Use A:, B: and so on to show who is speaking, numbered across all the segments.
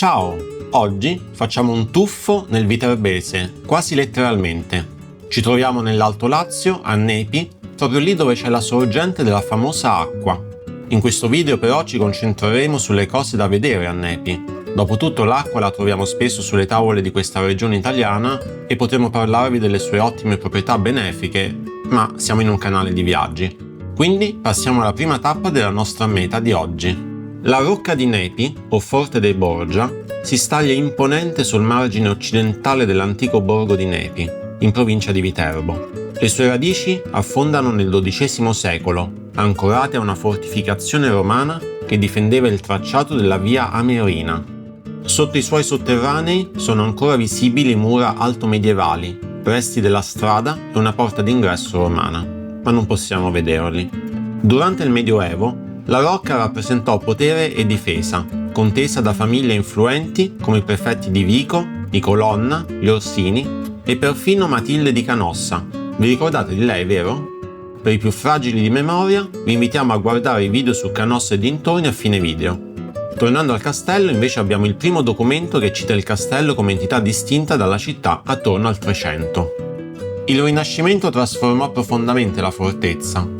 A: Ciao! Oggi facciamo un tuffo nel viterbese, quasi letteralmente. Ci troviamo nell'Alto Lazio, a Nepi, proprio lì dove c'è la sorgente della famosa acqua. In questo video però ci concentreremo sulle cose da vedere a Nepi. Dopotutto l'acqua la troviamo spesso sulle tavole di questa regione italiana e potremo parlarvi delle sue ottime proprietà benefiche, ma siamo in un canale di viaggi. Quindi passiamo alla prima tappa della nostra meta di oggi. La rocca di Nepi, o Forte dei Borgia, si staglia imponente sul margine occidentale dell'antico borgo di Nepi, in provincia di Viterbo. Le sue radici affondano nel XII secolo, ancorate a una fortificazione romana che difendeva il tracciato della via Amerina. Sotto i suoi sotterranei sono ancora visibili mura altomedievali, resti della strada e una porta d'ingresso romana, ma non possiamo vederli. Durante il Medioevo, la rocca rappresentò potere e difesa, contesa da famiglie influenti come i prefetti di Vico, i Colonna, gli Orsini e perfino Matilde di Canossa. Vi ricordate di lei, vero? Per i più fragili di memoria, vi invitiamo a guardare i video su Canossa e dintorni a fine video. Tornando al castello, invece, abbiamo il primo documento che cita il castello come entità distinta dalla città attorno al 300. Il Rinascimento trasformò profondamente la fortezza.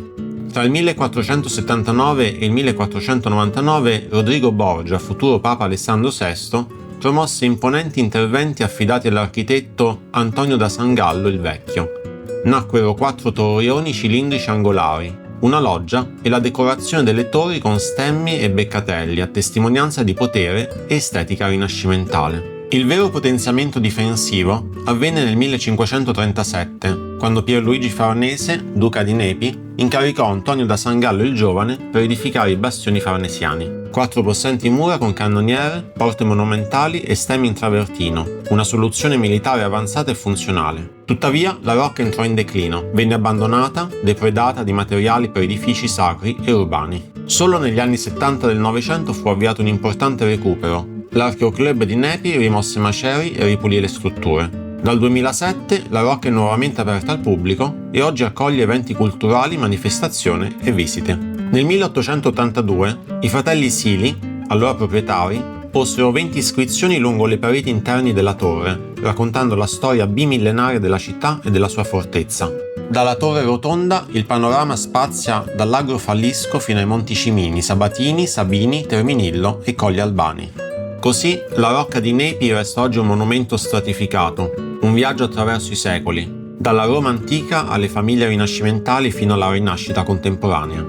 A: Tra il 1479 e il 1499 Rodrigo Borgia, futuro Papa Alessandro VI, promosse imponenti interventi affidati all'architetto Antonio da Sangallo il Vecchio. Nacquero 4 torrioni cilindrici angolari, una loggia e la decorazione delle torri con stemmi e beccatelli a testimonianza di potere e estetica rinascimentale. Il vero potenziamento difensivo avvenne nel 1537, quando Pierluigi Farnese, duca di Nepi, incaricò Antonio da Sangallo il Giovane per edificare i bastioni farnesiani. 4 possenti mura con cannoniere, porte monumentali e stemmi in travertino, una soluzione militare avanzata e funzionale. Tuttavia, la rocca entrò in declino, venne abbandonata, depredata di materiali per edifici sacri e urbani. Solo negli anni 70 del Novecento fu avviato un importante recupero. L'Archeoclub di Nepi rimosse macerie e ripulì le strutture. Dal 2007 la rocca è nuovamente aperta al pubblico e oggi accoglie eventi culturali, manifestazioni e visite. Nel 1882 i fratelli Sili, allora proprietari, posero 20 iscrizioni lungo le pareti interni della torre, raccontando la storia bimillenaria della città e della sua fortezza. Dalla torre rotonda il panorama spazia dall'Agro Fallisco fino ai Monti Cimini, Sabatini, Sabini, Terminillo e Colli Albani. Così la rocca di Nepi resta oggi un monumento stratificato, un viaggio attraverso i secoli, dalla Roma antica alle famiglie rinascimentali fino alla rinascita contemporanea.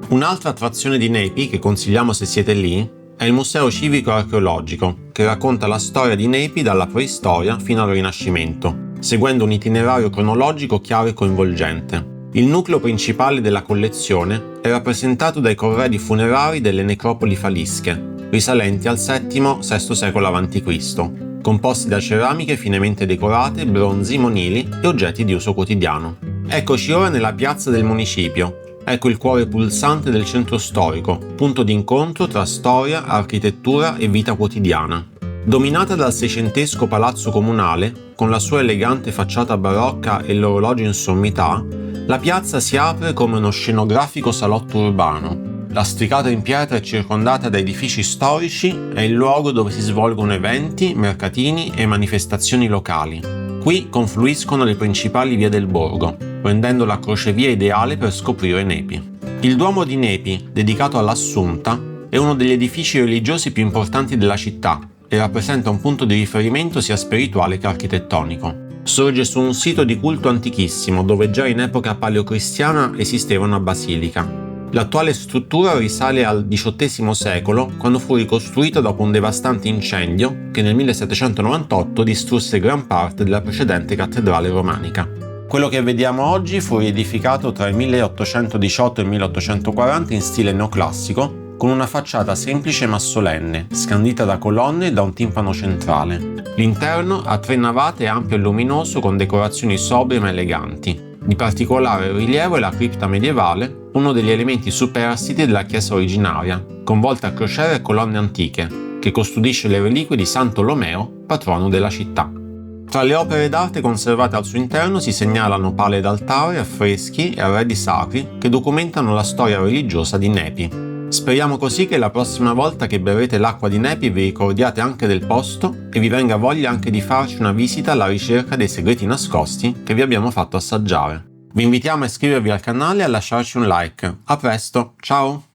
A: Un'altra attrazione di Nepi che consigliamo se siete lì è il Museo Civico Archeologico, che racconta la storia di Nepi dalla preistoria fino al Rinascimento, seguendo un itinerario cronologico chiaro e coinvolgente. Il nucleo principale della collezione è rappresentato dai corredi funerari delle necropoli falische, risalenti al VII-VI secolo a.C., composti da ceramiche finemente decorate, bronzi, monili e oggetti di uso quotidiano. Eccoci ora nella piazza del municipio. Ecco il cuore pulsante del centro storico, punto d'incontro tra storia, architettura e vita quotidiana. Dominata dal seicentesco palazzo comunale, con la sua elegante facciata barocca e l'orologio in sommità, la piazza si apre come uno scenografico salotto urbano. Lastricata in pietra e circondata da edifici storici, è il luogo dove si svolgono eventi, mercatini e manifestazioni locali. Qui confluiscono le principali vie del borgo, rendendo la crocevia ideale per scoprire Nepi. Il Duomo di Nepi, dedicato all'Assunta, è uno degli edifici religiosi più importanti della città e rappresenta un punto di riferimento sia spirituale che architettonico. Sorge su un sito di culto antichissimo dove già in epoca paleocristiana esisteva una basilica. L'attuale struttura risale al XVIII secolo, quando fu ricostruita dopo un devastante incendio che nel 1798 distrusse gran parte della precedente cattedrale romanica. Quello che vediamo oggi fu riedificato tra il 1818 e il 1840 in stile neoclassico, con una facciata semplice ma solenne, scandita da colonne e da un timpano centrale. L'interno ha 3 navate ampio e luminoso con decorazioni sobrie ma eleganti. Di particolare rilievo è la cripta medievale, uno degli elementi superstiti della chiesa originaria, con volte a crociere e colonne antiche, che custodisce le reliquie di San Tolomeo, patrono della città. Tra le opere d'arte conservate al suo interno si segnalano pale d'altare, affreschi e arredi sacri che documentano la storia religiosa di Nepi. Speriamo così che la prossima volta che berrete l'acqua di Nepi vi ricordiate anche del posto e vi venga voglia anche di farci una visita alla ricerca dei segreti nascosti che vi abbiamo fatto assaggiare. Vi invitiamo a iscrivervi al canale e a lasciarci un like. A presto, ciao!